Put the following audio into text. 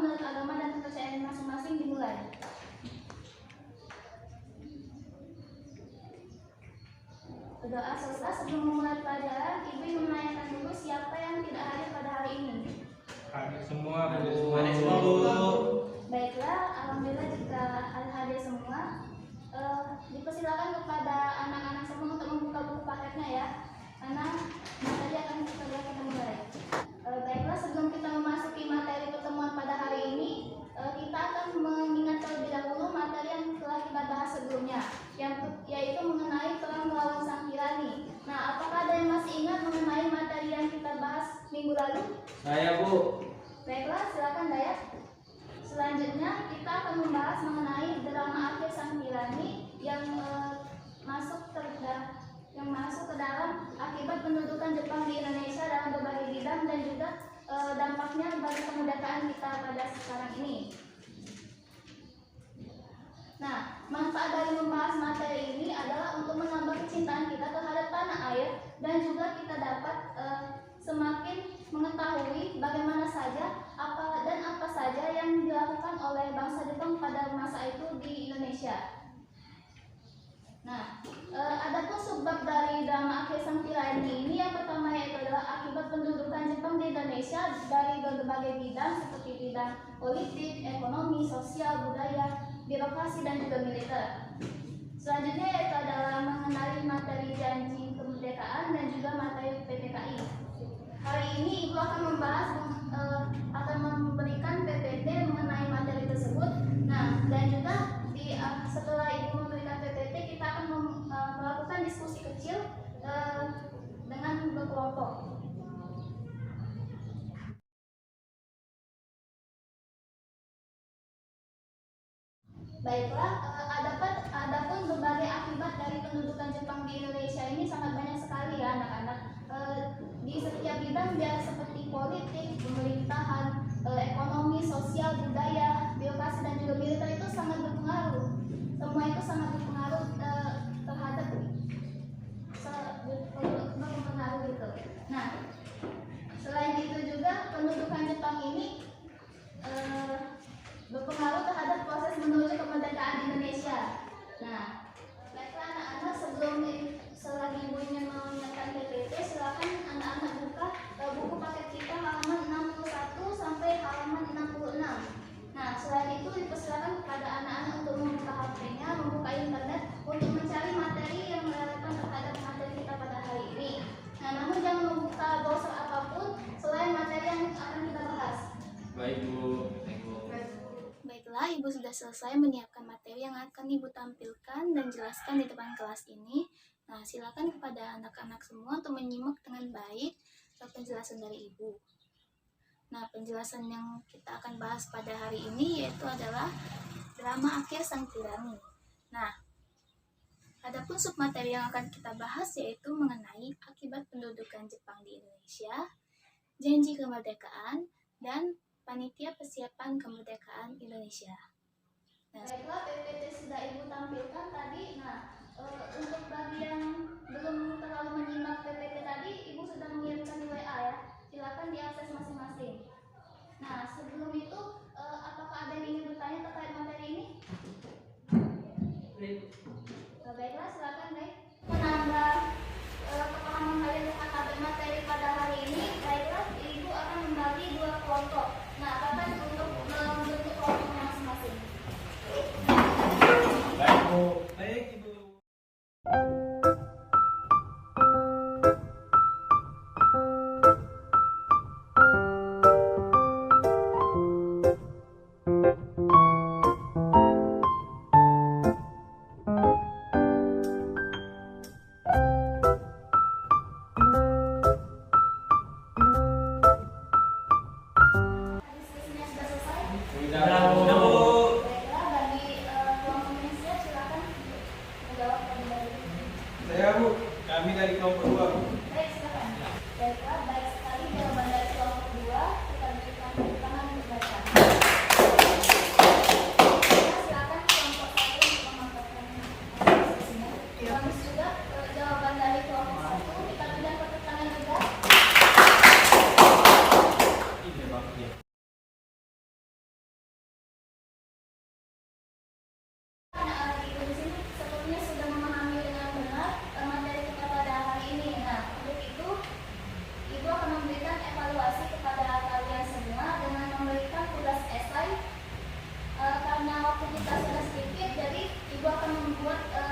menurut agama dan kepercayaan masing-masing dimulai. Berdoa selesai. Sebelum memulai pelajaran, Ibu menanyakan dulu siapa yang tidak hadir pada hari ini. Hadir semua, Bu. Hadir semua, Bu. Baiklah, alhamdulillah jika hadir semua. Dipersilakan kepada anak-anak semua untuk membuka buku paketnya ya, karena materi akan kita mulai. Baiklah, sebelum kita memasuki materi pertemuan pada hari ini, kita akan mengingat terlebih dahulu materi yang telah kita bahas sebelumnya, yaitu mengenai perang melawan sang tirani. Nah, apakah ada yang masih ingat mengenai materi yang kita bahas minggu lalu? Saya, Bu. Baiklah, silakan Dayat. Selanjutnya kita akan membahas mengenai drama akhir sang tirani yang masuk ke dalam akibat pendudukan Jepang di Indonesia dalam berbagai bidang dan juga dampaknya bagi kemerdekaan kita pada sekarang ini. Nah, manfaat dari membahas materi ini adalah untuk menambah kecintaan kita terhadap tanah air dan juga kita dapat semakin mengetahui bagaimana saja apa saja yang dilakukan oleh bangsa Jepang pada masa itu di Indonesia. Nah, adapun sebab dari drama akhir sang tirani ini yang pertama yaitu adalah akibat pendudukan Jepang di Indonesia dari berbagai bidang seperti bidang politik, ekonomi, sosial, budaya, birokrasi dan juga militer. Selanjutnya yaitu adalah mengenali materi janji kemerdekaan dan juga materi PPKI. Hari ini Ibu akan memberikan PPT mengenai materi tersebut. Nah, dan juga setelah Ibu memberikan PPT, kita akan melakukan diskusi kecil dengan berkelompok. Baiklah, adapun berbagai akibat dari pendudukan Jepang di Indonesia ini sangat banyak sekali ya anak-anak. Di setiap bidang dia seperti politik, pemerintahan, ekonomi, sosial, budaya, birokrasi dan juga militer itu sangat berpengaruh. Semua itu sangat berpengaruh terhadap berpengaruh gitu. Nah, selain itu juga pendudukan Jepang ini berpengaruh terhadap proses menuju kemerdekaan Indonesia. Nah, baiklah anak-anak, selagi Ibu ingin menyiapkan PPT, silakan anak-anak buka buku paket kita halaman 61 sampai halaman 66. Nah, selain itu dipersilakan kepada anak-anak untuk membuka HP-nya, membuka internet untuk mencari materi yang relevan terhadap materi kita pada hari ini. Nah, namun jangan membuka browser apapun selain materi yang akan kita bahas. Baik, Bu. Baiklah, Ibu sudah selesai menyiapkan materi yang akan Ibu tampilkan dan jelaskan di depan kelas ini. Nah, silakan kepada anak-anak semua untuk menyimak dengan baik penjelasan dari Ibu. Nah, penjelasan yang kita akan bahas pada hari ini yaitu adalah drama akhir sang tirani. Nah, adapun submateri yang akan kita bahas yaitu mengenai akibat pendudukan Jepang di Indonesia, janji kemerdekaan, dan Panitia Persiapan Kemerdekaan Indonesia. Nah, baiklah, PPT sudah Ibu tampilkan tadi. Nah, untuk bagi yang belum terlalu menyimak PPT tadi, Ibu sudah mengirimkan di WA ya. Silakan diakses masing-masing. Nah, sebelum itu, apakah ada yang ingin bertanya terkait materi ini? Baiklah, silakan deh. Menambah kepahaman kalian terhadap materi pada hari ini, baiklah, Ibu akan membagi dua kelompok. Nah, apakah untuk membentuk kelompoknya masing-masing? Baik, Bu. Baik, Ibu. Diskusinya sudah selesai? Sudah, Bu. Baiklah, bagi kelompok yang siap silakan membuat